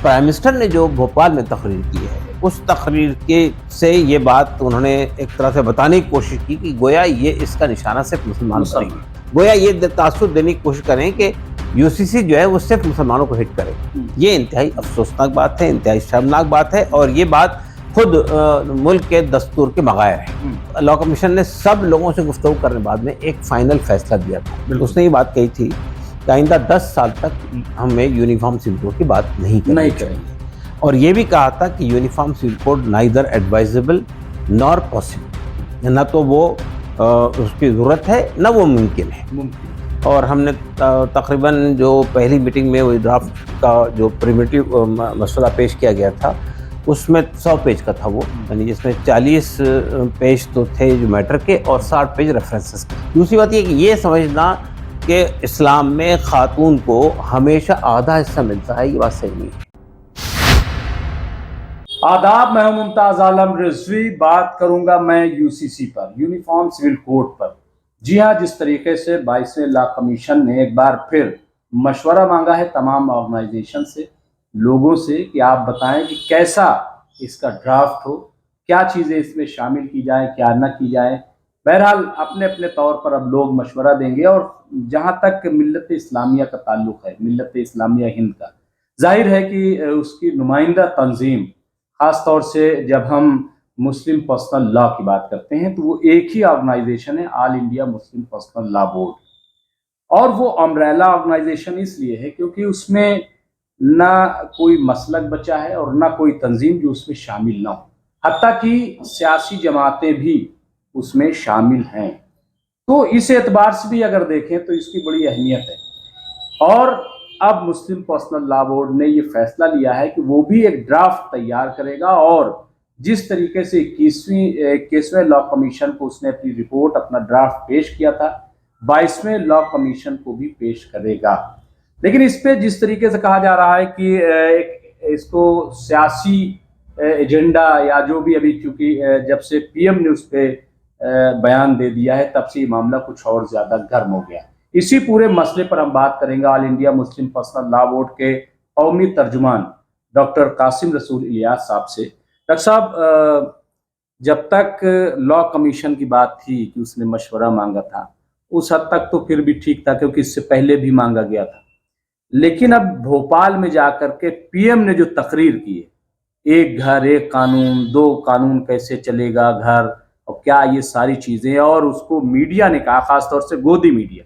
Prime minister نے جو بھوپال میں تقریر کی ہے اس تقریر کے سے یہ بات انہوں نے ایک طرح سے بتانے کی کوشش کی کہ گویا یہ اس کا نشانہ صرف مسلمانوں پر نہیں ہے، گویا یہ تاثر دینے کی کوشش کریں کہ یو سی سی جو ہے وہ صرف مسلمانوں کو ہٹ کرے. یہ انتہائی افسوسناک بات ہے، انتہائی شرمناک بات ہے، اور یہ بات خود ملک کے دستور کے بغیر ہے. لا کمیشن نے سب لوگوں سے گفتگو کرنے بعد میں ایک فائنل فیصلہ دیا تھا. اس نے یہ بات کہی تھی کہ آئندہ 10 سال تک ہمیں یونیفارم سول کوڈ کی بات نہیں کرنی چاہیے، اور یہ بھی کہا تھا کہ uniform civil code neither advisable nor possible, نہ تو وہ اس کی ضرورت ہے نہ وہ ممکن ہے. اور ہم نے تقریباً جو پہلی میٹنگ میں وہ ڈرافٹ کا جو پریمیٹیو مسودہ پیش کیا گیا تھا اس میں 100 پیج کا تھا وہ، یعنی جس میں 40 پیج تو تھے جو میٹر کے اور 60 پیج ریفرنسز کے. دوسری بات یہ کہ یہ سمجھنا کہ اسلام میں خاتون کو ہمیشہ آدھا حصہ ملتا ہے، یہ بات صحیح نہیں ہے. آداب، میں ہوں ممتاز عالم رضوی. بات کروں گا میں یو سی سی پر، یونیفارم سول کوڈ پر. جی ہاں، جس طریقے سے 22ویں لا کمیشن نے ایک بار پھر مشورہ مانگا ہے تمام آرگنائزیشن سے، لوگوں سے، کہ آپ بتائیں کہ کیسا اس کا ڈرافٹ ہو، کیا چیزیں اس میں شامل کی جائیں، کیا نہ کی جائیں. بہرحال اپنے اپنے طور پر اب لوگ مشورہ دیں گے. اور جہاں تک ملت اسلامیہ کا تعلق ہے، ملت اسلامیہ ہند کا، ظاہر ہے کہ اس کی نمائندہ تنظیم، خاص طور سے جب ہم مسلم پرسنل لا کی بات کرتے ہیں تو وہ ایک ہی آرگنائزیشن ہے، آل انڈیا مسلم پرسنل لا بورڈ. اور وہ امبریلا آرگنائزیشن اس لیے ہے کیونکہ اس میں نہ کوئی مسلک بچا ہے اور نہ کوئی تنظیم جو اس میں شامل نہ ہو، حتیٰ کہ سیاسی جماعتیں بھی اس میں شامل ہیں. تو اس اعتبار سے بھی اگر دیکھیں تو اس کی بڑی اہمیت ہے. اور اب مسلم پرسنل لا بورڈ نے یہ فیصلہ لیا ہے کہ وہ بھی ایک ڈرافٹ تیار کرے گا، اور جس طریقے سے 21ویں لا کمیشن کو اس نے اپنی رپورٹ، اپنا ڈرافٹ پیش کیا تھا، 22ویں لا کمیشن کو بھی پیش کرے گا. لیکن اس پہ جس طریقے سے کہا جا رہا ہے کہ اس کو سیاسی ایجنڈا یا جو بھی، ابھی چونکہ جب سے پی ایم نے اس پہ بیان دے دیا ہے تب سے یہ معاملہ کچھ اور زیادہ گرم ہو گیا. اسی پورے مسئلے پر ہم بات کریں گے آل انڈیا مسلم پرسنل لا بورڈ کے قومی ترجمان ڈاکٹر قاسم رسول الیاس صاحب سے. ڈاکٹر صاحب، جب تک لا کمیشن کی بات تھی کہ اس نے مشورہ مانگا تھا، اس حد تک تو پھر بھی ٹھیک تھا کیونکہ اس سے پہلے بھی مانگا گیا تھا. لیکن اب بھوپال میں جا کر کے پی ایم نے جو تقریر کی ہے، ایک گھر ایک قانون، 2 قانون کیسے چلے گا گھر، اور کیا یہ ساری چیزیں، اور اس کو میڈیا نے کہا، خاص طور سے گودی میڈیا،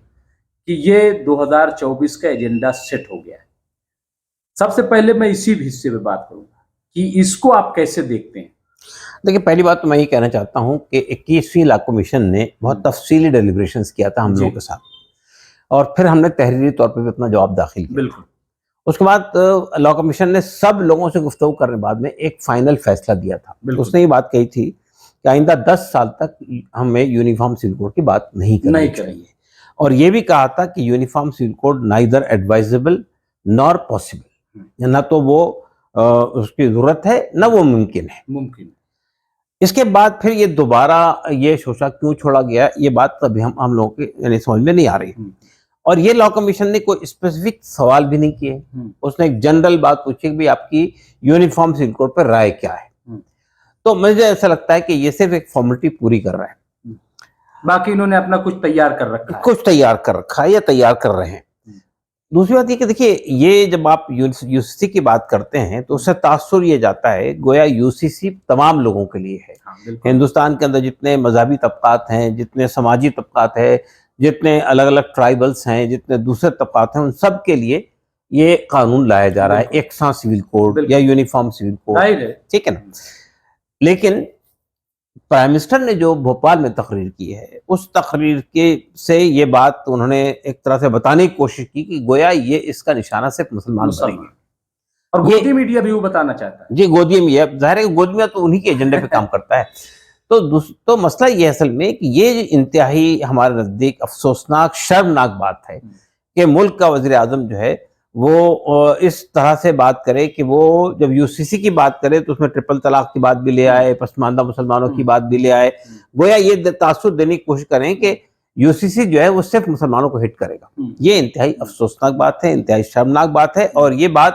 کہ یہ 2024 کا ایجنڈا سیٹ ہو گیا ہے. سب سے پہلے میں اسی حصے پہ بات کروں گا کہ اس کو آپ کیسے دیکھتے ہیں؟ دیکھیں، پہلی بات تو میں یہ کہنا چاہتا ہوں کہ 21ویں لا کمیشن نے بہت تفصیلی ڈیلیبریشنز کیا تھا ہم لوگوں کے ساتھ، اور پھر ہم نے تحریری طور پہ بھی اپنا جواب داخل کیا. بالکل. اس کے بعد لا کمیشن نے سب لوگوں سے گفتگو کرنے بعد میں ایک فائنل فیصلہ دیا تھا. اس نے یہ بات کہی تھی کہ آئندہ 10 سال تک ہمیں یونیفارم سول کوڈ کی بات نہیں کرنی چاہیے، اور یہ بھی کہا تھا کہ uniform civil code neither advisable nor possible, نہ تو وہ اس کی ضرورت ہے نہ وہ ممکن ہے. اس کے بعد پھر یہ دوبارہ یہ شوشہ کیوں چھوڑا گیا، یہ بات ابھی ہم لوگوں کے یعنی سمجھ میں نہیں آ رہی. اور یہ لا کمیشن نے کوئی اسپیسیفک سوال بھی نہیں کیے، اس نے ایک جنرل بات پوچھی کہ بھی آپ کی یونیفارم سول کوڈ پر رائے کیا ہے. تو مجھے ایسا لگتا ہے کہ یہ صرف ایک فارمیلٹی پوری کر رہا ہے، باقی انہوں نے اپنا کچھ تیار کر رکھا ہے، یا تیار کر رہے ہیں. دوسری بات یہ کہ دیکھیے، یہ جب آپ یو سی سی کی بات کرتے ہیں تو اس سے تاثر یہ جاتا ہے گویا یو سی سی تمام لوگوں کے لیے ہے. ہندوستان کے اندر جتنے مذہبی طبقات ہیں، جتنے سماجی طبقات ہیں، جتنے الگ الگ ٹرائبلز ہیں، جتنے دوسرے طبقات ہیں، ان سب کے لیے یہ قانون لایا جا رہا ہے، یکساں سول کوڈ یا یونیفارم سول کوڈ، ٹھیک ہے نا. لیکن پرائم منسٹر نے جو بھوپال میں تقریر کی ہے اس تقریر سے یہ بات انہوں نے ایک طرح سے بتانے کی کوشش کی کہ گویا یہ اس کا نشانہ صرف مسلمانوں پر نہیں ہے. اور گودی میڈیا بھی وہ بتانا چاہتا ہے. جی، گودی میڈیا، ظاہر ہے کہ گودی میڈیا تو انہی کے ایجنڈے پہ کام کرتا ہے. تو مسئلہ یہ اصل میں کہ یہ انتہائی ہمارے نزدیک افسوسناک، شرمناک بات ہے کہ ملک کا وزیر اعظم جو ہے وہ اس طرح سے بات کرے کہ وہ جب یو سی سی کی بات کرے تو اس میں ٹرپل طلاق کی بات بھی لے آئے، پسماندہ مسلمانوں کی بات بھی لے آئے. گویا یہ تاثر دینے کی کوشش کریں کہ یو سی سی جو ہے وہ صرف مسلمانوں کو ہٹ کرے گا. یہ انتہائی افسوسناک بات ہے، انتہائی شرمناک بات ہے، اور یہ بات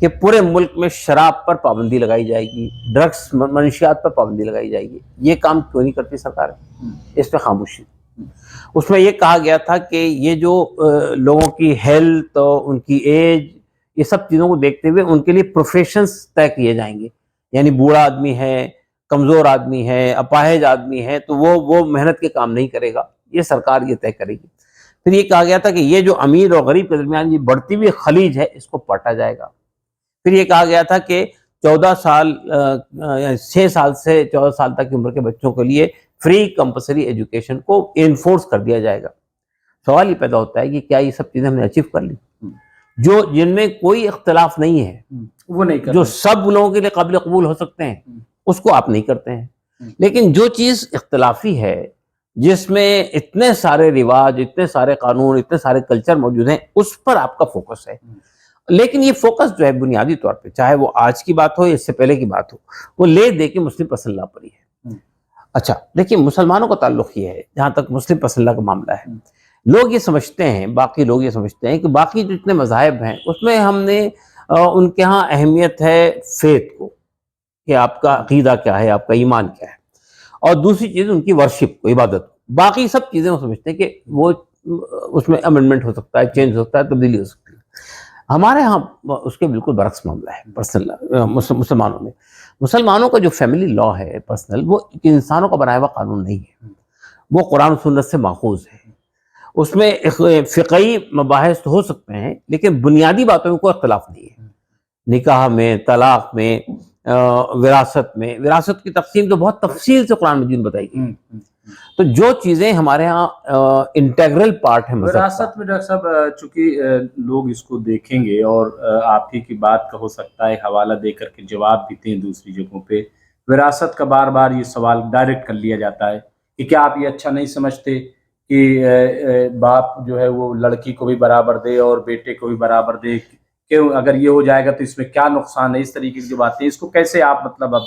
کہ پورے ملک میں شراب پر پابندی لگائی جائے گی، ڈرگس منشیات پر پابندی لگائی جائے گی، یہ کام کیوں نہیں کرتی سرکار؟ اس پہ خاموشی۔ اس میں یہ کہا گیا تھا کہ یہ جو لوگوں کی ہیلتھ اور ان کی ایج، یہ سب چیزوں کو دیکھتے ہوئے ان کے لیے پروفیشنز طے کیے جائیں گے، یعنی بوڑھا آدمی ہے، کمزور آدمی ہے، اپاہج آدمی ہے، تو وہ محنت کے کام نہیں کرے گا، یہ سرکار یہ طے کرے گی۔ پھر یہ کہا گیا تھا کہ یہ جو امیر اور غریب کے درمیان یہ بڑھتی ہوئی خلیج ہے، اس کو پاٹا جائے گا۔ پھر یہ کہا گیا تھا کہ 6 سال سے 14 سال تک کی عمر کے بچوں کے لیے فری کمپلسری ایجوکیشن کو انفورس کر دیا جائے گا۔ سوال یہ پیدا ہوتا ہے کہ کیا یہ سب چیزیں ہم نے اچیو کر لی؟ جن میں کوئی اختلاف نہیں ہے، وہ نہیں کرتے، جو سب لوگوں کے لیے قابل قبول ہو سکتے ہیں، اس کو آپ نہیں کرتے ہیں۔ لیکن جو چیز اختلافی ہے، جس میں اتنے سارے رواج، اتنے سارے قانون، اتنے سارے کلچر موجود ہیں، اس پر آپ کا فوکس ہے۔ لیکن یہ فوکس جو ہے بنیادی طور پہ، چاہے وہ آج کی بات ہو یا اس سے پہلے کی بات ہو، وہ لے دے کے مسلم پسند اللہ پر ہی ہے۔ اچھا دیکھیں، مسلمانوں کا تعلق یہ ہے، جہاں تک مسلم پسند اللہ کا معاملہ ہے، لوگ یہ سمجھتے ہیں، باقی لوگ یہ سمجھتے ہیں کہ باقی جو اتنے مذاہب ہیں اس میں ہم نے ان کے ہاں اہمیت ہے فیتھ کو، کہ آپ کا عقیدہ کیا ہے، آپ کا ایمان کیا ہے، اور دوسری چیز ان کی ورشپ کو، عبادت کو۔ باقی سب چیزیں وہ سمجھتے ہیں کہ وہ اس میں امینڈمنٹ ہو سکتا ہے، چینج ہو سکتا ہے، تبدیلی ہو سکتی ہے۔ ہمارے ہاں اس کے بالکل برعکس معاملہ ہے پرسنل مسلمانوں میں۔ مسلمانوں کا جو فیملی لا ہے پرسنل، وہ انسانوں کا بنایا ہوا قانون نہیں ہے، وہ قرآن و سنت سے ماخوذ ہے۔ اس میں فقہی مباحث تو ہو سکتے ہیں، لیکن بنیادی باتوں میں کوئی اختلاف نہیں ہے۔ نکاح میں، طلاق میں، وراثت کی تقسیم تو بہت تفصیل سے قرآن مجید میں بتائی گئی۔ تو جو چیزیں ہمارے ہاں انٹیگرل پارٹ ہے وراثت میں، ڈاکٹر صاحب چونکہ لوگ اس کو دیکھیں گے اور آپ ہی کی بات کا ہو سکتا ہے حوالہ دے کر کے جواب دیتے ہیں دوسری جگہوں پہ، وراثت کا بار بار یہ سوال ڈائریکٹ کر لیا جاتا ہے کہ کیا آپ یہ اچھا نہیں سمجھتے کہ باپ جو ہے وہ لڑکی کو بھی برابر دے اور بیٹے کو بھی برابر دے، کہ اگر یہ ہو جائے گا تو اس میں کیا نقصان ہے؟ اس طریقے کی جو باتیں، اس کو کیسے آپ مطلب اب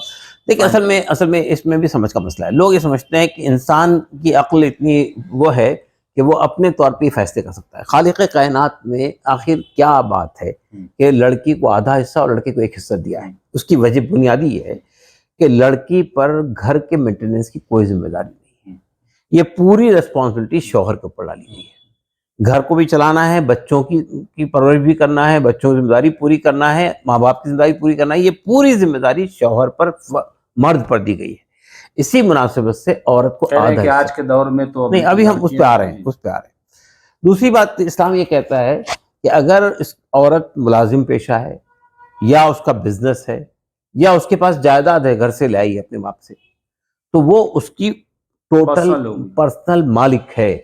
دیکھیں، اصل میں اس میں بھی سمجھ کا مسئلہ ہے۔ لوگ یہ سمجھتے ہیں کہ انسان کی عقل اتنی وہ ہے کہ وہ اپنے طور پہ فیصلے کر سکتا ہے۔ خالق کائنات میں آخر کیا بات ہے کہ لڑکی کو آدھا حصہ اور لڑکے کو ایک حصہ دیا ہے؟ اس کی وجہ بنیادی یہ ہے کہ لڑکی پر گھر کے مینٹیننس کی کوئی ذمہ داری نہیں ہے، یہ پوری ریسپانسبلٹی شوہر کے اوپر ڈالی گئی ہے۔ گھر کو بھی چلانا ہے، بچوں کی پرورش بھی کرنا ہے، بچوں کی ذمہ داری پوری کرنا ہے، ماں باپ کی ذمہ داری پوری کرنا ہے، یہ پوری ذمہ داری شوہر پر، مرد پر دی گئی ہے۔ اسی مناسبت سے عورت کو آدھا کہ آج کے دور میں تو نہیں، ابھی ہم اس پہ آ رہے ہیں۔ دوسری بات، اسلام یہ کہتا ہے کہ اگر عورت ملازم پیشہ ہے، یا اس کا بزنس ہے، یا اس کے پاس جائیداد ہے، گھر سے لائی ہے اپنے باپ سے، تو وہ اس کی ٹوٹل پرسنل مالک ہے۔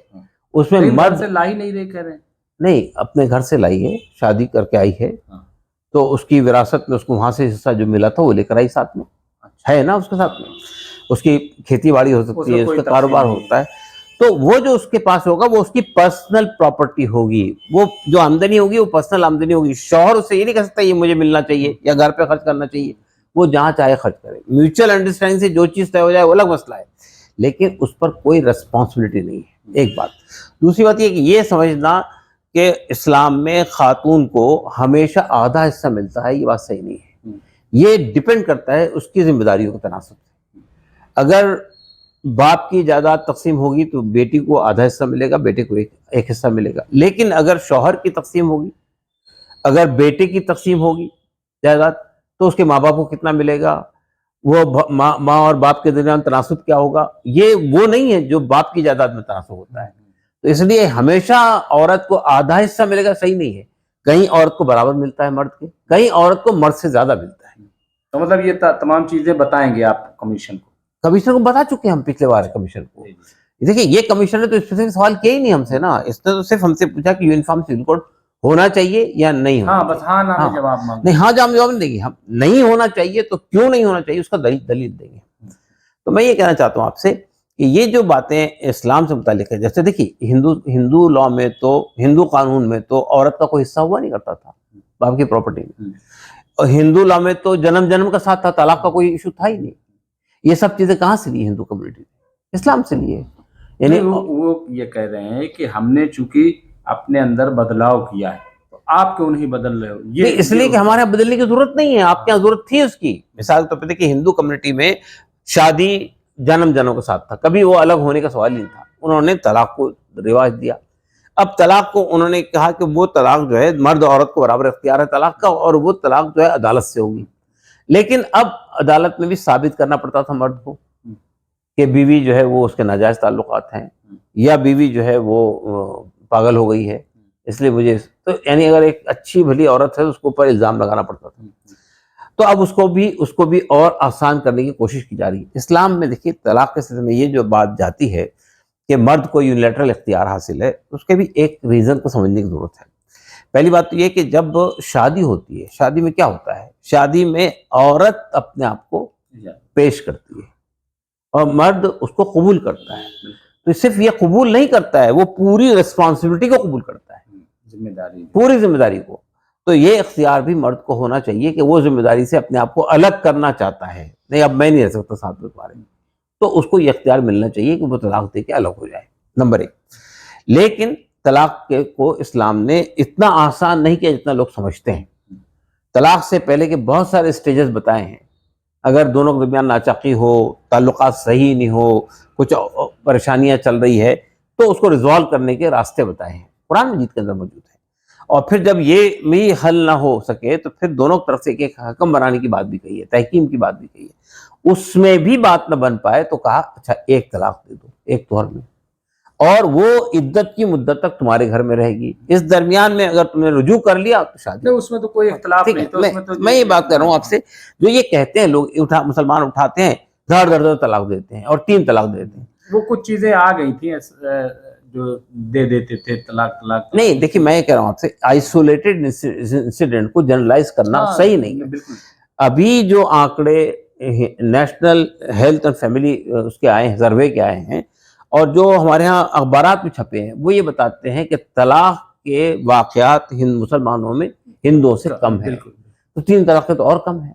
اس میں مرد سے لائی نہیں رہے، کہہ رہے ہیں نہیں، اپنے گھر سے لائی ہے، شادی کر کے آئی ہے، تو اس کی وراثت میں اس کو وہاں سے حصہ جو ملا تھا وہ لے کر آئی، ساتھ میں ہے نا، اس کے ساتھ میں اس کی کھیتی باڑی ہو سکتی ہے، اس کا کاروبار ہوتا ہے، تو وہ جو اس کے پاس ہوگا وہ اس کی پرسنل پراپرٹی ہوگی، وہ جو آمدنی ہوگی وہ پرسنل آمدنی ہوگی۔ شوہر اس سے یہ نہیں کہہ سکتا یہ مجھے ملنا چاہیے یا گھر پہ خرچ کرنا چاہیے، وہ جہاں چاہے خرچ کرے، میوچل انڈرسٹینڈنگ سے جو چیز طے ہو جائے وہ الگ مسئلہ ہے، لیکن اس پر کوئی ریسپانسبلٹی نہیں ہے، ایک بات۔ دوسری بات یہ کہ یہ سمجھنا کہ اسلام میں خاتون کو ہمیشہ آدھا حصہ ملتا ہے، یہ بات صحیح نہیں ہے۔ یہ ڈیپینڈ کرتا ہے اس کی ذمہ داریوں کے تناسب سے۔ اگر باپ کی جائیداد تقسیم ہوگی تو بیٹی کو آدھا حصہ ملے گا، بیٹے کو ایک حصہ ملے گا، لیکن اگر شوہر کی تقسیم ہوگی، اگر بیٹے کی تقسیم ہوگی جائیداد، تو اس کے ماں باپ کو کتنا ملے گا، وہ ماں اور باپ کے درمیان تناسب کیا ہوگا، یہ وہ نہیں ہے جو باپ کی جائیداد میں تناسب ہوتا ہے۔ تو اس لیے ہمیشہ عورت کو آدھا حصہ ملے گا صحیح نہیں ہے، کہیں عورت کو برابر ملتا ہے مرد کے، کہیں عورت کو مرد سے زیادہ ملتا ہے۔ تو مطلب یہ تمام چیزیں بتائیں گے آپ کمیشن کو بتا چکے ہم پچھلے بار کمیشن کو۔ دیکھیں، یہ کمیشن نے تو اسپیسیفک سوال کیا ہی نہیں ہم سے نا، اس نے تو صرف ہم سے پوچھا کہ یونیفارم سول کوڈ ہونا چاہیے یا نہیں ہونا چاہیے۔ بس ہاں نہ جواب مانگیں، نہیں، ہاں جواب نہیں دیں گے ہم، نہیں ہونا چاہیے تو کیوں نہیں ہونا چاہیے اس کا دلیل دیں گے۔ تو میں یہ کہنا چاہتا ہوں آپ سے کہ یہ جو باتیں اسلام سے متعلق ہے، جیسے دیکھیے ہندو لا میں تو، ہندو قانون میں تو عورت کا کوئی حصہ ہوا نہیں کرتا تھا باپ کی پراپرٹی میں، اور ہندو لا میں تو جنم کا ساتھ تھا، طلاق کا کوئی ایشو تھا ہی نہیں۔ یہ سب چیزیں کہاں سے لی ہندو کمیونٹی نے؟ اسلام سے لیے۔ یعنی وہ یہ کہہ رہے ہیں کہ ہم نے چونکہ اپنے اندر بدلاؤ کیا ہے، آپ کیوں نہیں بدل رہے ہو؟ یہ اس لیے کہ ہمارے یہاں بدلنے کی ضرورت نہیں ہے، آپ کے یہاں ضرورت تھی اس کی. مثال کے طور پہ دیکھیے ہندو کمیونٹی میں شادی جنم کے ساتھ تھا، کبھی وہ الگ ہونے کا سوال ہی نہیں تھا. انہوں نے طلاق کو رواج دیا. اب طلاق کو انہوں نے کہا کہ وہ طلاق جو ہے مرد عورت کو برابر اختیار ہے طلاق کا، اور وہ طلاق جو ہے عدالت سے ہوگی. لیکن اب عدالت میں بھی ثابت کرنا پڑتا تھا مرد کو کہ بیوی جو ہے وہ اس کے ناجائز تعلقات ہیں، یا بیوی جو ہے وہ پاگل ہو گئی ہے، اس لیے مجھے تو یعنی اگر ایک اچھی بھلی عورت ہے تو اس کے اوپر الزام لگانا پڑتا تھا. تو اب اس کو بھی اور آسان کرنے کی کوشش کی جا رہی ہے. اسلام میں دیکھیے طلاق کے سلسلے میں یہ جو بات جاتی ہے کہ مرد کو یونیلیٹرل اختیار حاصل ہے، اس کے بھی ایک ریزن کو سمجھنے کی ضرورت ہے. پہلی بات تو یہ کہ جب شادی ہوتی ہے، شادی میں کیا ہوتا ہے؟ شادی میں عورت اپنے آپ کو پیش کرتی ہے اور مرد اس کو قبول کرتا ہے. تو صرف یہ قبول نہیں کرتا ہے، وہ پوری ریسپانسبلٹی کو قبول کرتا ہے، پوری ذمہ داری کو. تو یہ اختیار بھی مرد کو ہونا چاہیے کہ وہ ذمہ داری سے اپنے آپ کو الگ کرنا چاہتا ہے، نہیں اب میں نہیں رہ سکتا ساتھ میں تمہارے، تو اس کو یہ اختیار ملنا چاہیے کہ وہ طلاق دے کے الگ ہو جائے. نمبر 1. لیکن طلاق کو اسلام نے اتنا آسان نہیں کیا جتنا لوگ سمجھتے ہیں. طلاق سے پہلے کے بہت سارے اسٹیجز بتائے ہیں. اگر دونوں کے درمیان ناچاقی ہو، تعلقات صحیح نہیں ہو، کچھ پریشانیاں چل رہی ہے، تو اس کو ریزالو کرنے کے راستے بتائے ہیں، قرآن مجید کے اندر موجود ہے. اور پھر جب یہ بھی حل نہ ہو سکے تو پھر دونوں طرف سے ایک حکم بنانے کی بات بھی کہی ہے، تحکیم کی بات بھی کہی ہے. اس میں بھی بات نہ بن پائے تو کہا اچھا ایک طلاق دے دو ایک طور میں، اور وہ عدت کی مدت تک تمہارے گھر میں رہے گی. اس درمیان میں اگر تم نے رجوع کر لیا تو شادی. اس میں تو کوئی اختلاف نہیں. میں یہ بات کر رہا ہوں آپ سے، جو یہ کہتے ہیں لوگ مسلمان اٹھاتے ہیں دھڑ دھڑ طلاق دیتے ہیں اور 3 طلاق دیتے ہیں. وہ کچھ چیزیں آ گئی تھیں جو دے دیتے تھے طلاق. نہیں دیکھیے میں یہ کہہ رہا ہوں آپ سے، آئسولیٹڈ انسیڈنٹ کو جنرلائز کرنا صحیح نہیں ہے. بالکل. ابھی جو آنکڑے نیشنل ہیلتھ اینڈ فیملی اس کے آئے ہیں، سروے کے آئے ہیں، اور جو ہمارے ہاں اخبارات میں چھپے ہیں، وہ یہ بتاتے ہیں کہ طلاق کے واقعات مسلمانوں میں ہندوؤں سے کم ہے. تو 3 طلاقیں تو اور کم ہیں.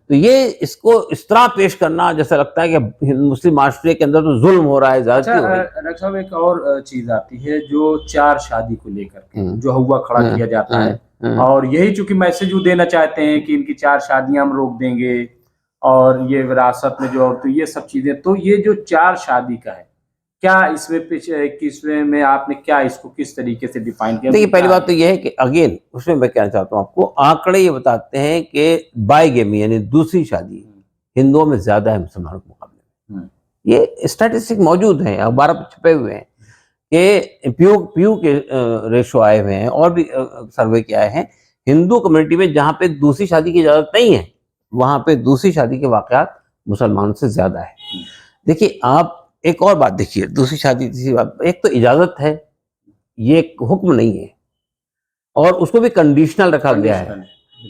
تو یہ اس کو اس طرح پیش کرنا جیسا لگتا ہے کہ مسلم معاشرے کے اندر تو ظلم ہو رہا ہے، زیادتی ہو رہی ہے. ڈاکٹر صاحب ایک اور چیز آتی ہے جو 4 شادی کو لے کر کے جو ہوا کھڑا کیا جاتا ہے، اور یہی چونکہ میسج وہ دینا چاہتے ہیں کہ ان کی 4 شادیاں ہم روک دیں گے، اور یہ وراثت میں جو تو یہ سب چیزیں. تو یہ جو 4 شادی کا ہے، کیا اس میں 21ویں میں آپ نے کیا اس کو کس طریقے سے ڈیفائن کیا؟ دیکھیے پہلی بات تو یہ ہے کہ اگین اس میں کہنا چاہتا ہوں آپ کو، آنکڑے یہ بتاتے ہیں کہ بائی گیمی یعنی دوسری شادی ہندوؤں میں زیادہ ہے مسلمانوں کے مقابلے میں. یہ اسٹیٹسٹک موجود ہیں، اخبار پہ چھپے ہوئے ہیں کہ پیو کے ریشو آئے ہوئے ہیں، اور بھی سروے کے آئے ہیں. ہندو کمیونٹی میں جہاں پہ دوسری شادی کی اجازت نہیں ہے، وہاں پہ دوسری شادی کے واقعات مسلمانوں سے زیادہ ہے. دیکھیے آپ ایک اور بات دیکھیے، دوسری شادی ایک تو اجازت ہے، یہ ایک حکم نہیں ہے، اور اس کو بھی کنڈیشنل رکھا گیا ہے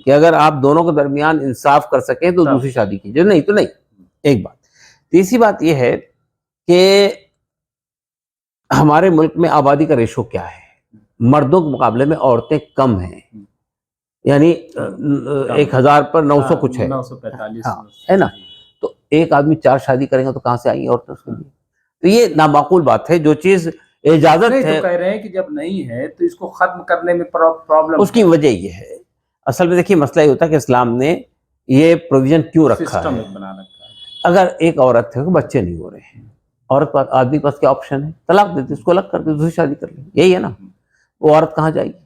کہ اگر آپ دونوں کے درمیان انصاف کر سکیں تو دوسری شادی کیجیے، نہیں تو نہیں. ایک بات. تیسری بات یہ ہے کہ ہمارے ملک میں آبادی کا ریشو کیا ہے؟ مردوں کے مقابلے میں عورتیں کم ہیں، یعنی 1000 پر 900 کچھ ہے، 945 ہے نا. تو ایک آدمی 4 شادی کریں گا تو کہاں سے آئیں گی عورتیں اس کے لیے؟ تو یہ نامعقول بات ہے. جو چیز اجازت ہے، تو کہہ رہے ہیں کہ جب نہیں ہے تو اس کو ختم کرنے میں پرابلم. اس کی وجہ یہ ہے، اصل میں دیکھیے مسئلہ یہ ہوتا ہے کہ اسلام نے یہ پروویژن کیوں رکھا ہے. اگر ایک عورت ہے بچے نہیں ہو رہے ہیں، عورت پاس آدمی پاس کیا آپشن ہے؟ طلاق دیتے، اس کو الگ کر دے، دوسری شادی کر لیں، یہی ہے نا. وہ عورت کہاں جائے گی؟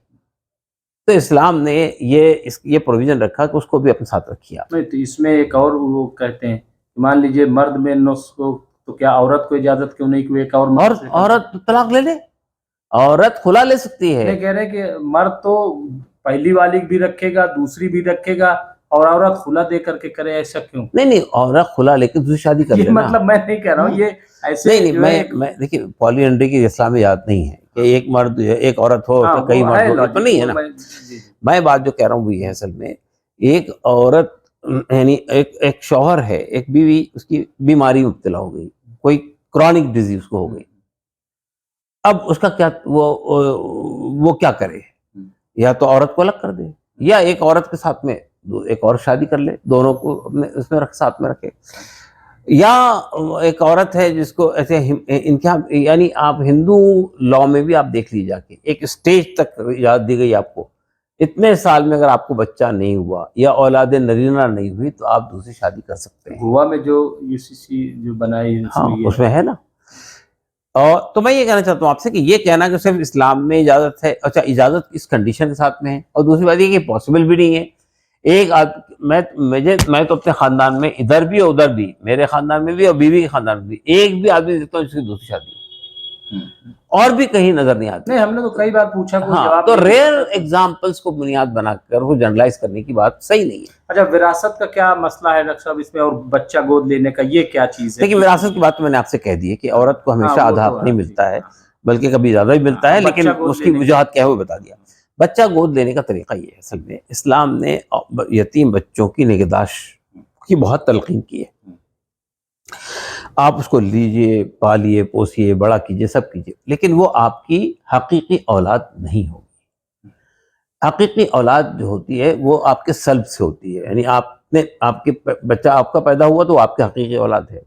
تو اسلام نے یہ پروویژن رکھا کہ اس کو بھی اپنے ساتھ رکھیا. تو اس میں ایک اور وہ کہتے ہیں، مان لیجئے مرد میں کو تو کیا عورت کو اجازت کیوں نہیں کہ ایک اور عورت طلاق لے لے، عورت کھلا لے سکتی ہے. کہہ رہے ہیں کہ مرد تو پہلی والی بھی رکھے گا، دوسری بھی رکھے گا، اور عورت کھلا دے کر کے کرے، ایسا کیوں؟ نہیں عورت کھلا لے کے دوسری شادی کر لے. مطلب میں نہیں کہہ رہا ہوں یہ ایسے میں دیکھیے پالی انڈری کی اسلامی یاد نہیں ہے کہ ایک مرد ایک عورت ہو تو کئی مرد ہو، تو نہیں ہے نا. میں بات جو کہہ رہا ہوں وہ یہ ہے، اصل میں ایک عورت یعنی ایک شوہر ہے، ایک بیوی اس کی بیماری مبتلا ہو گئی، کوئی کرونک ڈیزیز کو ہو گئی. اب اس کا کیا وہ کیا کرے؟ یا تو عورت کو الگ کر دے، یا ایک عورت کے ساتھ میں ایک اور شادی کر لے، دونوں کو اپنے اس میں ساتھ میں رکھے. یا ایک عورت ہے جس کو ایسے ان کے یعنی آپ ہندو لاء میں بھی آپ دیکھ لیجیے جا کے ایک اسٹیج تک اجازت دی گئی آپ کو اتنے سال میں اگر آپ کو بچہ نہیں ہوا یا اولاد نرینہ نہیں ہوئی تو آپ دوسری شادی کر سکتے ہیں. گوا میں جو UCC جو بنائی ہاں اس میں ہے نا. اور تو میں یہ کہنا چاہتا ہوں آپ سے کہ یہ کہنا کہ صرف اسلام میں اجازت ہے، اچھا اجازت اس کنڈیشن کے ساتھ میں ہے، اور دوسری بات یہ کہ پاسبل بھی نہیں ہے. ایک میں تو اپنے خاندان میں ادھر بھی اور ادھر بھی، میرے خاندان میں بھی اور بیوی کے خاندان میں بھی، ایک بھی آدمی دیکھتا ہوں جس کی دوسری شادی ہو، اور بھی کہیں نظر نہیں آتی. نہیں، ہم نے تو کئی بار پوچھا کوئی ہاں جواب تو نہیں ریئر دیتا. ایگزامپلس کو بنیاد بنا کر وہ جنرلائز کرنے کی بات صحیح نہیں ہے. اچھا، وراثت کا کیا مسئلہ ہے ڈاکٹر صاحب اس میں، اور بچہ گود لینے کا یہ کیا چیز ہے؟ لیکن وراثت کی بات تو میں نے آپ سے کہہ دی ہے کہ عورت کو ہمیشہ وہ آدھا تو حق نہیں ہے، ملتا ہے، بلکہ کبھی زیادہ بھی ملتا ہے، لیکن بچہ گود اس کی لینے وجوہات کیا ہے وہ بتا دیا. بچہ گود لینے کا طریقہ یہ ہے، اصل میں اسلام نے یتیم بچوں کی نگہداشت کی بہت تلقین کی ہے. آپ اس کو لیجئے، پالیے، پوسیے، بڑا کیجئے، سب کیجئے، لیکن وہ آپ کی حقیقی اولاد نہیں ہوگی. حقیقی اولاد جو ہوتی ہے وہ آپ کے سلب سے ہوتی ہے، یعنی آپ کے بچہ آپ کا پیدا ہوا تو وہ آپ کی حقیقی اولاد ہے.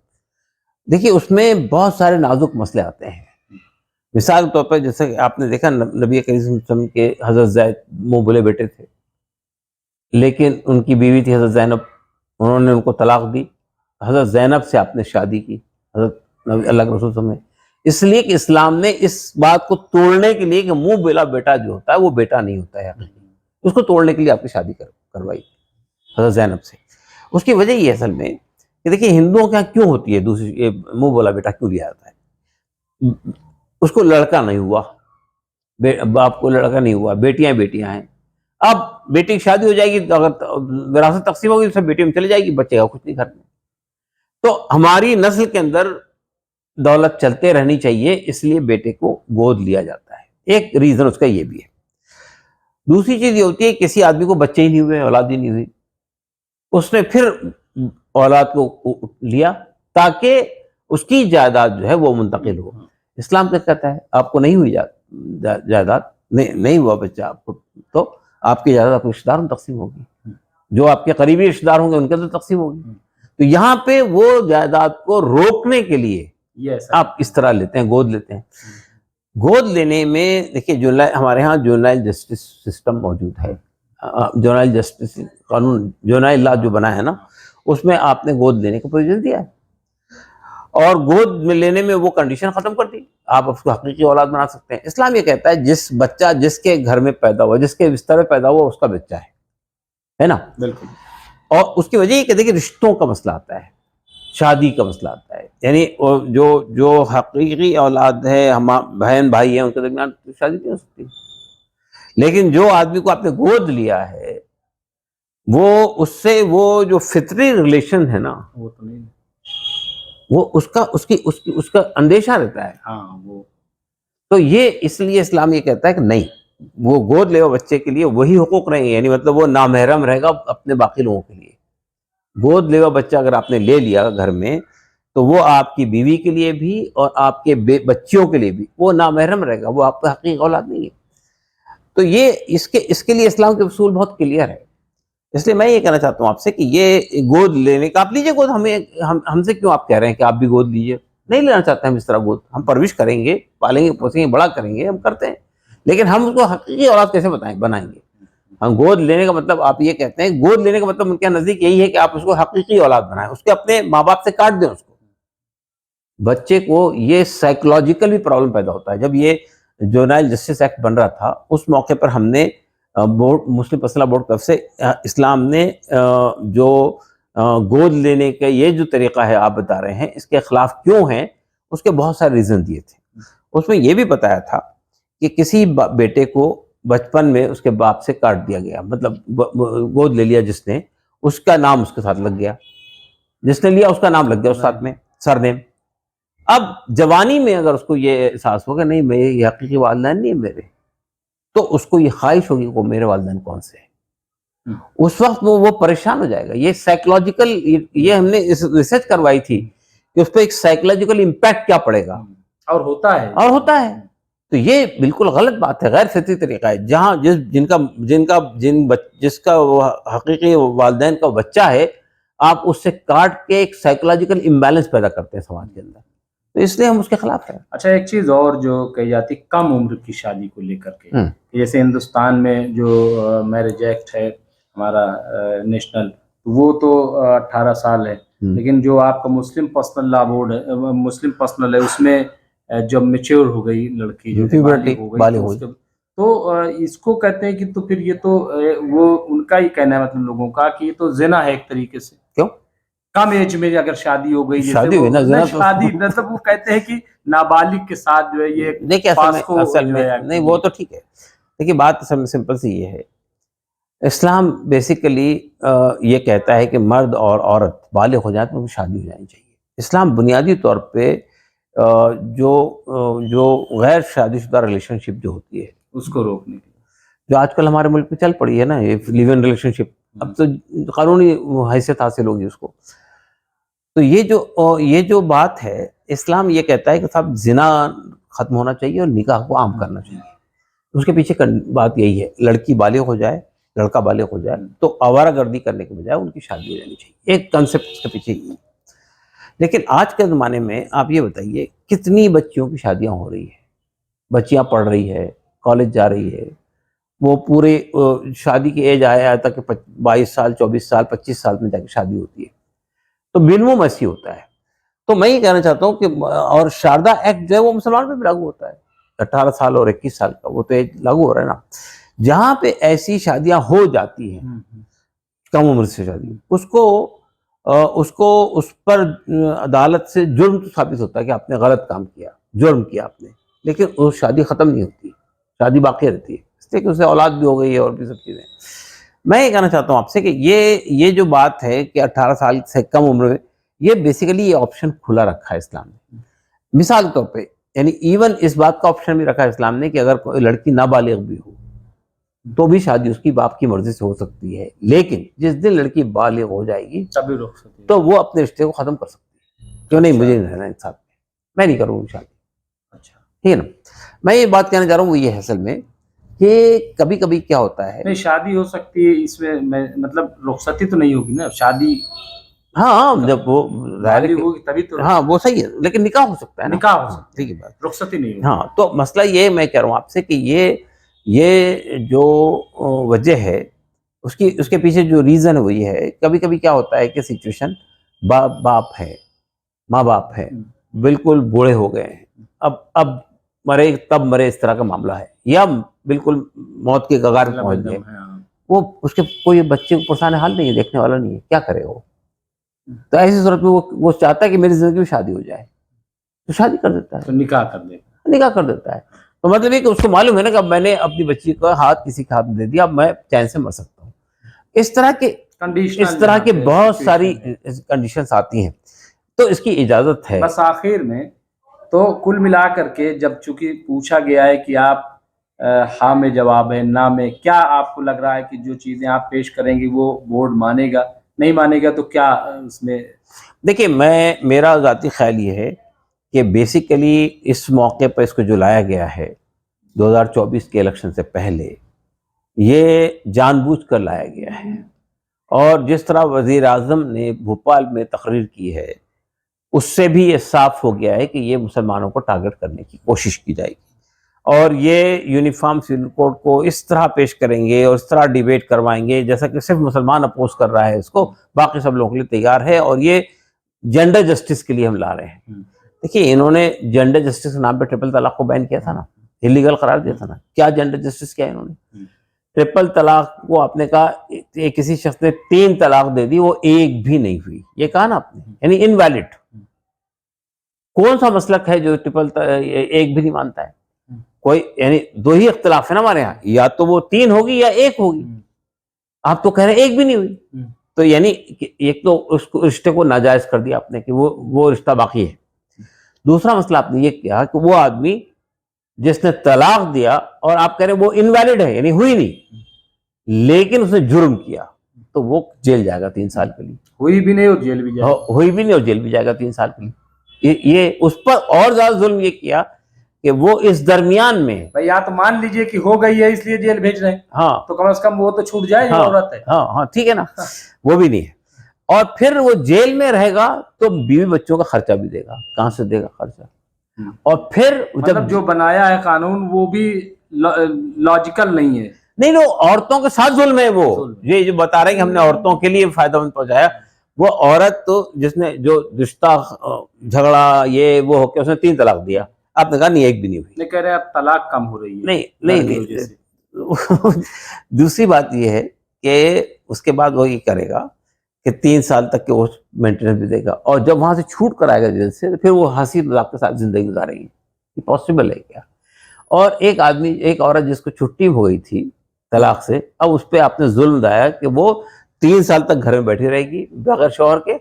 دیکھیے اس میں بہت سارے نازک مسئلے آتے ہیں. مثال کے طور پر جیسے کہ آپ نے دیکھا نبی کریم صلی اللہ علیہ وسلم کے حضرت زید منہ بولے بیٹے تھے، لیکن ان کی بیوی تھی حضرت زینب، انہوں نے ان کو طلاق دی. حضرت زینب سے آپ نے شادی کی، حضرت اللہ کے رسول صلی اللہ علیہ وسلم نے، اس لیے کہ اسلام نے اس بات کو توڑنے کے لیے کہ منہ بولا بیٹا جو ہوتا ہے وہ بیٹا نہیں ہوتا ہے، اس کو توڑنے کے لیے آپ کی شادی کروائی حضرت زینب سے. اس کی وجہ یہ اصل میں کہ دیکھیے ہندوؤں کے یہاں کیوں ہوتی ہے دوسری منہ بولا بیٹا کیوں لیا جاتا ہے؟ اس کو لڑکا نہیں ہوا، باپ کو لڑکا نہیں ہوا، بیٹیاں بیٹیاں ہیں. اب بیٹی کی شادی ہو جائے گی تو اگر وراثت تقسیم ہوگی سب بیٹی میں چلے جائے گی، بچے گا کچھ نہیں گھر میں. تو ہماری نسل کے اندر دولت چلتے رہنی چاہیے، اس لیے بیٹے کو گود لیا جاتا ہے. ایک ریزن اس کا یہ بھی ہے. دوسری چیز یہ ہوتی ہے کسی آدمی کو بچے ہی نہیں ہوئے، اولاد ہی نہیں ہوئی، اس نے پھر اولاد کو لیا تاکہ اس کی جائیداد جو ہے وہ منتقل ہو. اسلام کیا کہتا ہے؟ آپ کو نہیں ہوئی جائیداد، نہیں ہوا بچہ آپ کو، تو آپ کی جائیداد آپ کے رشتہ داروں میں تقسیم ہوگی، جو آپ کے قریبی رشتہ دار ہوں گے ان کے اندر تقسیم ہوگی. تو یہاں پہ وہ جائیداد کو روکنے کے لیے آپ اس طرح لیتے ہیں، گود لیتے ہیں. گود لینے میں دیکھیے ہمارے ہاں جونائل جسٹس سسٹم موجود ہے، جونائل جسٹس قانون، جونائل لا جو بنا ہے نا، اس میں آپ نے گود لینے کا پروویژن دیا ہے، اور گود میں لینے میں وہ کنڈیشن ختم کر دی، آپ اس کو حقیقی اولاد بنا سکتے ہیں. اسلام یہ کہتا ہے جس بچہ جس کے گھر میں پیدا ہوا، جس کے بستر میں پیدا ہوا، اس کا بچہ ہے نا. بالکل. اور اس کی وجہ یہ کہتے ہیں کہ رشتوں کا مسئلہ آتا ہے، شادی کا مسئلہ آتا ہے، یعنی جو حقیقی اولاد ہے، ہم بہن بھائی ہیں، ان کے درمیان شادی نہیں ہو سکتی. لیکن جو آدمی کو آپ نے گود لیا ہے وہ اس سے وہ جو فطری ریلیشن ہے نا، وہ تو نہیں، وہ اس کا اندیشہ رہتا ہے. ہاں وہ تو یہ اس لیے اسلام یہ کہتا ہے کہ نہیں، وہ گود لے بچے کے لیے وہی حقوق رہیں گے، یعنی مطلب وہ نامحرم رہے گا اپنے باقی لوگوں کے لیے. گود لے بچہ اگر آپ نے لے لیا گھر میں تو وہ آپ کی بیوی کے لیے بھی اور آپ کے بچیوں کے لیے بھی وہ نامحرم رہے گا، وہ آپ کا حقیقی اولاد نہیں ہے. تو یہ اس کے لیے اسلام کے اصول بہت کلیئر ہے. اس لیے میں یہ کہنا چاہتا ہوں آپ سے کہ یہ گود لینے کا، آپ لیجیے گود، ہم سے کیوں آپ کہہ رہے ہیں کہ آپ بھی گود لیجیے؟ نہیں لینا چاہتے ہم اس طرح گود، ہم پرورش کریں گے، پالیں گے، پوسیں گے، بڑا کریں گے، ہم کرتے ہیں، لیکن ہم اس کو حقیقی اولاد کیسے بنائیں گے؟ ہم گود لینے کا مطلب آپ یہ کہتے ہیں، گود لینے کا مطلب ان کے نزدیک یہی ہے کہ آپ اس کو حقیقی اولاد بنائیں، اس کے اپنے ماں باپ سے کاٹ دیں اس کو. بچے کو یہ سائیکولوجیکل بھی پرابلم پیدا ہوتا ہے. جب یہ جونائل جسٹس ایکٹ بن رہا تھا اس موقع پر ہم نے مسلم مسئلہ بورڈ طرف سے اسلام نے جو گود لینے کا یہ جو طریقہ ہے آپ بتا رہے ہیں اس کے خلاف کیوں ہیں، اس کے بہت سارے ریزن دیے تھے. اس میں یہ بھی بتایا تھا کہ کسی بیٹے کو بچپن میں اس کے باپ سے کاٹ دیا گیا، مطلب گود لے لیا جس نے، اس کا نام اس کے ساتھ لگ گیا، جس نے لیا اس کا نام لگ گیا اس ساتھ میں، سر نیم. اب جوانی میں اگر اس کو یہ احساس ہوگا نہیں میں یہ حقیقی والدین نہیں ہے میرے، تو اس کو یہ خواہش ہوگی کہ میرے والدین کون سے ہیں، اس وقت وہ پریشان ہو جائے گا. یہ سائیکولوجیکل، یہ ہم نے ریسرچ کروائی تھی کہ اس پہ ایک سائیکولوجیکل امپیکٹ کیا پڑے گا، اور ہوتا ہے. تو یہ بالکل غلط بات ہے، غیر فطری طریقہ ہے. جہاں جس کا حقیقی والدین کا بچہ ہے، آپ اس سے کاٹ کے ایک سائیکولوجیکل امبیلنس پیدا کرتے ہیں سماج کے اندر. تو اس لیے ہم اس کے خلاف ہیں. اچھا ایک چیز اور جو کہی جاتی ہے کم عمر کی شادی کو لے کر کے، جیسے ہندوستان میں جو میرج ایکٹ ہے ہمارا نیشنل، وہ تو 18 سال ہے، لیکن جو آپ کا مسلم پرسنل لا بورڈ ہے، مسلم پرسنل ہے، اس میں جب میچور ہو گئی لڑکی، جو بالغ ہو گئی، تو اس کو کہتے ہیں کہ تو پھر یہ تو وہ ان کا ہی کہنا ہے، مطلب لوگوں کا، کہ یہ تو زنا ہے ایک طریقے سے. کیوں؟ کم ایج میں اگر شادی ہو گئی، شادی ہوئی نا، زنا تو شادی مطلب وہ کہتے ہیں کہ نابالغ کے ساتھ جو ہے یہ دیکھیں اصل میں نہیں، وہ تو ٹھیک ہے. دیکھیے بات اصل میں سمپل سی یہ ہے، اسلام بیسیکلی یہ کہتا ہے کہ مرد اور عورت بالغ ہو جائیں تو ان کی شادی ہو جانی چاہیے. اسلام بنیادی طور پہ جو غیر شادی شدہ ریلیشن شپ جو ہوتی ہے اس کو روکنے کی، جو آج کل ہمارے ملک میں چل پڑی ہے نا، یہ لیو ان ریلیشن شپ، اب تو قانونی حیثیت حاصل ہوگی اس کو. تو یہ جو بات ہے، اسلام یہ کہتا ہے کہ صاحب زنا ختم ہونا چاہیے اور نکاح کو عام کرنا چاہیے. اس کے پیچھے بات یہی ہے، لڑکی بالغ ہو جائے، لڑکا بالغ ہو جائے تو آوارہ گردی کرنے کے بجائے ان کی شادی ہو جانی چاہیے. ایک کنسیپٹ اس کے پیچھے ہی ہے. لیکن آج کے زمانے میں آپ یہ بتائیے کتنی بچیوں کی شادیاں ہو رہی ہیں، بچیاں پڑھ رہی ہے، کالج جا رہی ہے، وہ پورے شادی کی ایج آیا تک 22 سال 24 سال 25 سال میں جا کے شادی ہوتی ہے. تو منیمم ایسی ہوتا ہے. تو میں یہ کہنا چاہتا ہوں کہ اور شاردا ایکٹ جو ہے وہ مسلمان پہ بھی لاگو ہوتا ہے، 18 سال اور 21 سال کا وہ تو ایج لاگو ہو رہا ہے نا. جہاں پہ ایسی شادیاں ہو جاتی ہیں کم عمر سے شادی، اس پر عدالت سے جرم تو ثابت ہوتا ہے کہ آپ نے غلط کام کیا، جرم کیا آپ نے، لیکن وہ شادی ختم نہیں ہوتی، شادی باقی رہتی ہے، اس لیے کہ اسے اولاد بھی ہو گئی ہے اور بھی سب چیزیں. میں یہ کہنا چاہتا ہوں آپ سے کہ یہ جو بات ہے کہ 18 سال سے کم عمر میں، یہ بیسیکلی یہ آپشن کھلا رکھا ہے اسلام نے. مثال کے طور پہ یعنی ایون اس بات کا آپشن بھی رکھا ہے اسلام نے کہ اگر کوئی لڑکی نابالغ بھی ہو تو بھی شادی اس کی باپ کی مرضی سے ہو سکتی ہے، لیکن جس دن لڑکی بالغ ہو جائے گی تو وہ اپنے رشتے کو ختم کر سکتی ہے. کیوں نہیں، مجھے نہیں رہنا ان ساتھ میں نہیں کروں گی شادی. اچھا ٹھیک ہے نا. میں یہ بات کہنا چاہ رہا ہوں وہ یہ ہے اصل میں کہ کبھی کبھی کیا ہوتا ہے، نہیں شادی ہو سکتی ہے اس میں مطلب رخصتی تو نہیں ہوگی نا شادی. ہاں جب وہ ظاہر ہے ہوگی تبھی تو، ہاں وہ صحیح ہے، لیکن نکاح ہو سکتا ہے نا، نکاح ہو سکتا ہے، ٹھیک ہے بات، رخصتی نہیں ہوگی. ہاں تو مسئلہ یہ میں کہہ رہا ہوں آپ سے کہ یہ جو وجہ ہے اس کے پیچھے جو ریزن ہے وہ یہ ہے. کبھی کبھی کیا ہوتا ہے کہ سچویشن باپ ہے، ماں باپ ہے، بالکل بوڑھے ہو گئے ہیں، اب مرے تب مرے اس طرح کا معاملہ ہے، یا بالکل موت کے کگار پہ پہنچ گئے، وہ اس کے کوئی بچے کو پرسان حال نہیں ہے، دیکھنے والا نہیں ہے، کیا کرے وہ؟ تو ایسی صورت میں وہ چاہتا ہے کہ میری زندگی میں شادی ہو جائے تو شادی کر دیتا ہے، تو نکاح کر دیتا ہے. تو مطلب یہ کہ اس کو معلوم ہے نا کہ اب میں نے اپنی بچی کا ہاتھ کسی کے ہاتھ میں دے دیا، اب میں چین سے مر سکتا ہوں. اس طرح کے بہت ساری کنڈیشنز آتی ہیں، تو اس کی اجازت ہے. بس آخر میں تو کل ملا کر کے جب چونکہ پوچھا گیا ہے کہ آپ ہاں میں جواب ہے، نہ میں، کیا آپ کو لگ رہا ہے کہ جو چیزیں آپ پیش کریں گے وہ بورڈ مانے گا، نہیں مانے گا؟ تو کیا اس میں دیکھیں میرا ذاتی خیال یہ ہے کہ بیسیکلی اس موقع پر اس کو جو لایا گیا ہے 2024 کے الیکشن سے پہلے، یہ جان بوجھ کر لایا گیا ہے. اور جس طرح وزیر اعظم نے بھوپال میں تقریر کی ہے، اس سے بھی یہ صاف ہو گیا ہے کہ یہ مسلمانوں کو ٹارگٹ کرنے کی کوشش کی جائے گی، اور یہ یونیفارم سول کوڈ کو اس طرح پیش کریں گے اور اس طرح ڈیبیٹ کروائیں گے جیسا کہ صرف مسلمان اپوز کر رہا ہے اس کو، باقی سب لوگوں کے لیے تیار ہے. اور یہ جینڈر جسٹس کے لیے ہم لا رہے ہیں. دیکھیے انہوں نے جینڈر جسٹس کے نام پہ ٹرپل طلاق کو بین کیا تھا نا، الیگل قرار دیا تھا نا. کیا جینڈر جسٹس کیا انہوں نے؟ ٹرپل طلاق کو آپ نے کہا کسی شخص نے 3 طلاق دے دی، وہ ایک بھی نہیں ہوئی، یہ کہا نا آپ نے، یعنی انویلڈ. کون سا مسلک ہے جو ٹرپل ایک بھی نہیں مانتا ہے؟ کوئی، یعنی 2 ہی اختلاف ہے نا ہمارے ہاں، یا تو وہ 3 ہوگی یا 1 ہوگی. آپ تو کہہ رہے ہیں 1 بھی نہیں ہوئی. تو یعنی ایک تو اس رشتے کو ناجائز کر دیا آپ نے کہ وہ رشتہ باقی ہے. دوسرا مسئلہ آپ نے یہ کیا کہ وہ آدمی جس نے طلاق دیا اور آپ کہہ رہے ہیں وہ انویلڈ ہے، یعنی ہوئی نہیں، لیکن اس نے جرم کیا، تو وہ جیل جائے گا 3 سال کے لیے. ہوئی بھی نہیں اور جیل بھی جائے گا، ہوئی بھی نہیں اور جیل بھی جائے گا 3 سال کے لیے. یہ اس پر اور زیادہ ظلم یہ کیا کہ وہ اس درمیان میں، بھائی یا تو مان لیجئے کہ ہو گئی ہے اس لیے جیل بھیج رہے ہیں، ہاں تو کم از کم وہ تو چھوٹ جائے جو عورت ہے. ہاں ٹھیک ہے نا، وہ بھی نہیں ہے. اور پھر وہ جیل میں رہے گا تو بیوی بچوں کا خرچہ بھی دے گا، کہاں سے دے گا خرچہ؟ اور پھر مطلب جو بنایا ہے قانون وہ بھی لاجیکل نہیں ہے. نہیں، وہ عورتوں کے ساتھ ظلم ہے. وہ یہ جو بتا رہے ہیں کہ ہم نے عورتوں کے لیے فائدہ مند پہنچایا، وہ عورت تو جس نے جو رشتہ جھگڑا یہ وہ ہو کے اس نے 3 طلاق دیا، آپ نے کہا نہیں ایک بھی نہیں ہوئی. نہیں کہہ رہے اب طلاق کم ہو رہی ہے. نہیں دوسری بات یہ ہے کہ اس کے بعد وہ یہ کرے گا کہ 3 سال تک کے وہ مینٹیننس بھی دے گا، اور جب وہاں سے چھوٹ کر آئے گا جیل سے، پھر وہ ہنسی مذاق کے ساتھ زندگی گزاریں گے. یہ پاسبل ہے کیا؟ اور ایک عورت جس کو چھٹی ہو گئی تھی طلاق سے، اب اس پہ آپ نے ظلم ڈایا کہ وہ 3 سال تک گھر میں بیٹھی رہے گی بغیر شوہر کے،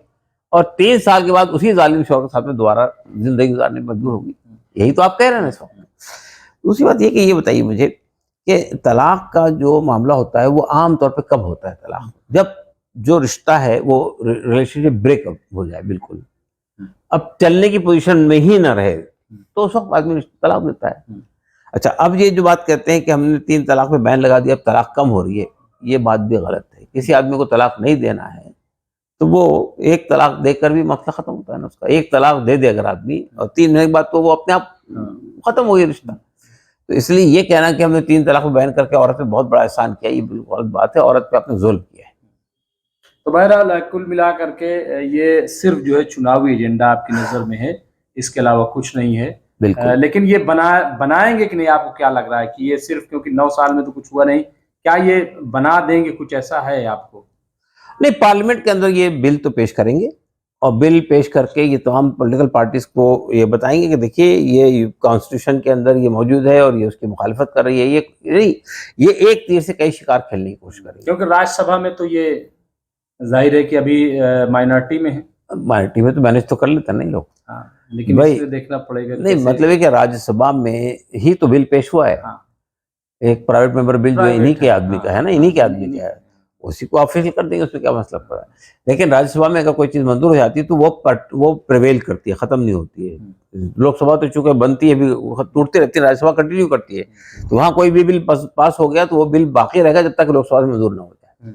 اور 3 سال کے بعد اسی ظالم شوہر کے ساتھ میں دوبارہ زندگی گزارنے میں مجبور ہوگی. یہی تو آپ کہہ رہے ہیں نا اس وقت. دوسری بات یہ کہ یہ بتائیے مجھے کہ طلاق کا جو معاملہ ہوتا ہے وہ عام طور پہ کب ہوتا ہے؟ طلاق جب جو رشتہ ہے وہ ریلیشن شپ بریک اپ ہو جائے، بالکل اب چلنے کی پوزیشن میں ہی نہ رہے، تو اس وقت آدمی طلاق دیتا ہے. اچھا، اب یہ جو بات کہتے ہیں کہ ہم نے 3 طلاق پہ بین لگا دیا، اب طلاق کم ہو رہی ہے، یہ بات بھی غلط ہے. کسی آدمی کو طلاق نہیں دینا ہے تو وہ 1 طلاق دے کر بھی مسئلہ ختم ہوتا ہے نا اس کا. 1 طلاق دے دے اگر آدمی اور 3 مہینے کے بعد تو وہ اپنے آپ ختم ہو گیا رشتہ. تو اس لیے یہ کہنا کہ ہم نے 3 طلاق پہ بین کر کے عورت پہ بہت بڑا احسان کیا، یہ بالکل غلط بات ہے. عورت پہ آپ نے ظلم کیا ہے. تو بہرحال کل ملا کر کے یہ صرف جو ہے چناوی ایجنڈا آپ کی نظر میں ہے، اس کے علاوہ کچھ نہیں ہے. بالکل. لیکن یہ بنائیں گے کہ نہیں؟ آپ کو کیا لگ رہا ہے کہ یہ صرف کیونکہ 9 سال میں تو کچھ ہوا نہیں، کیا یہ بنا دیں گے؟ کچھ ایسا ہے آپ کو؟ نہیں، پارلیمنٹ کے اندر یہ بل تو پیش کریں گے، اور بل پیش کر کے یہ تمام پولیٹیکل پارٹیز کو یہ بتائیں گے کہ دیکھیے یہ کانسٹیٹیوشن کے اندر یہ موجود ہے اور یہ اس کی مخالفت کر رہی ہے. یہ ایک تیر سے کئی شکار کھیلنے کی کوشش کر رہی ہے. کیونکہ راجیہ سبھا میں تو یہ ظاہر ہے کہ ابھی مائنورٹی میں ہے. مائنورٹی میں تو مینج تو کر لیتے نہیں لوگ، لیکن اس میں دیکھنا پڑے گا. نہیں مطلب ہے کہ راجیہ سبھا میں ہی تو بل پیش ہوا ہے. ایک پرائیویٹ ممبر بل جو انہی کے آدمی کا ہے نا، انہی کے آدمی کا ہے، اسی کو آفیشل کر دیں گے، اس میں کیا مسئلہ پڑا ہے. لیکن راجیہ سبھا میں اگر کوئی چیز منظور ہو جاتی ہے تو وہ پریویل کرتی ہے، ختم نہیں ہوتی ہے. لوک سبھا تو چونکہ بنتی ہے بھی ٹوٹتی رہتی ہے، راجیہ سبھا کنٹینیو کرتی ہے. تو وہاں کوئی بھی بل پاس ہو گیا تو وہ بل باقی رہے گا جب تک لوک سبھا میں منظور نہ ہو جائے.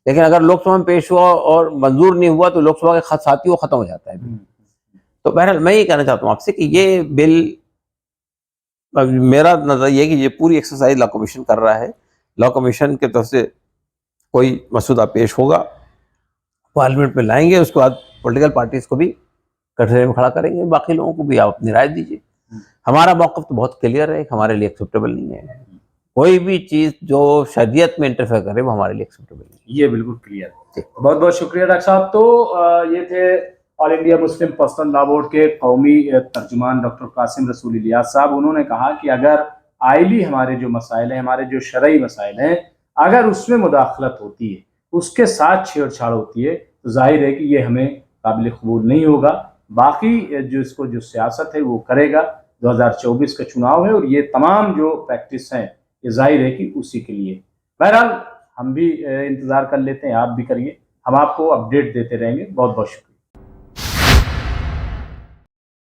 لیکن اگر لوک سبھا میں پیش ہوا اور منظور نہیں ہوا تو لوک سبھا کے ساتھ ہی وہ ختم ہو جاتا ہے. تو بہرحال میں یہ کہنا چاہتا ہوں آپ سے کہ یہ بل، میرا نظر یہ کہ یہ پوری ایکسرسائز لا کمیشن کر رہا ہے. لا کمیشن کی طرف سے کوئی مسودہ پیش ہوگا، پارلیمنٹ میں لائیں گے، اس کے بعد پولیٹیکل پارٹیز کو بھی کٹہرے میں کھڑا کریں گے. باقی لوگوں کو بھی آپ اپنی رائے دیجیے. ہمارا موقف تو بہت کلیئر ہے، ہمارے لیے ایکسیپٹیبل نہیں ہے. کوئی بھی چیز جو شریعت میں انٹرفیئر کرے وہ ہمارے لیے ایکسیپٹیبل نہیں ہے. یہ بالکل کلیئر ہے. بہت بہت شکریہ ڈاکٹر صاحب. تو یہ تھے آل انڈیا مسلم پرسنل لا بورڈ کے قومی ترجمان ڈاکٹر قاسم رسول الیاس صاحب. انہوں نے کہا کہ اگر آئلی ہمارے جو مسائل ہیں، ہمارے جو شرعی مسائل ہیں، اگر اس میں مداخلت ہوتی ہے، اس کے ساتھ چھیڑ چھاڑ ہوتی ہے، تو ظاہر ہے کہ یہ ہمیں قابل قبول نہیں ہوگا. باقی جو اس کو جو سیاست ہے وہ کرے گا. 2024 کا چناؤ ہے اور یہ تمام جو پریکٹس ہیں یہ ظاہر ہے کہ اسی کے لیے. بہرحال ہم بھی انتظار کر لیتے ہیں، آپ بھی کریے، ہم آپ کو اپڈیٹ دیتے رہیں گے. بہت بہت شکریہ.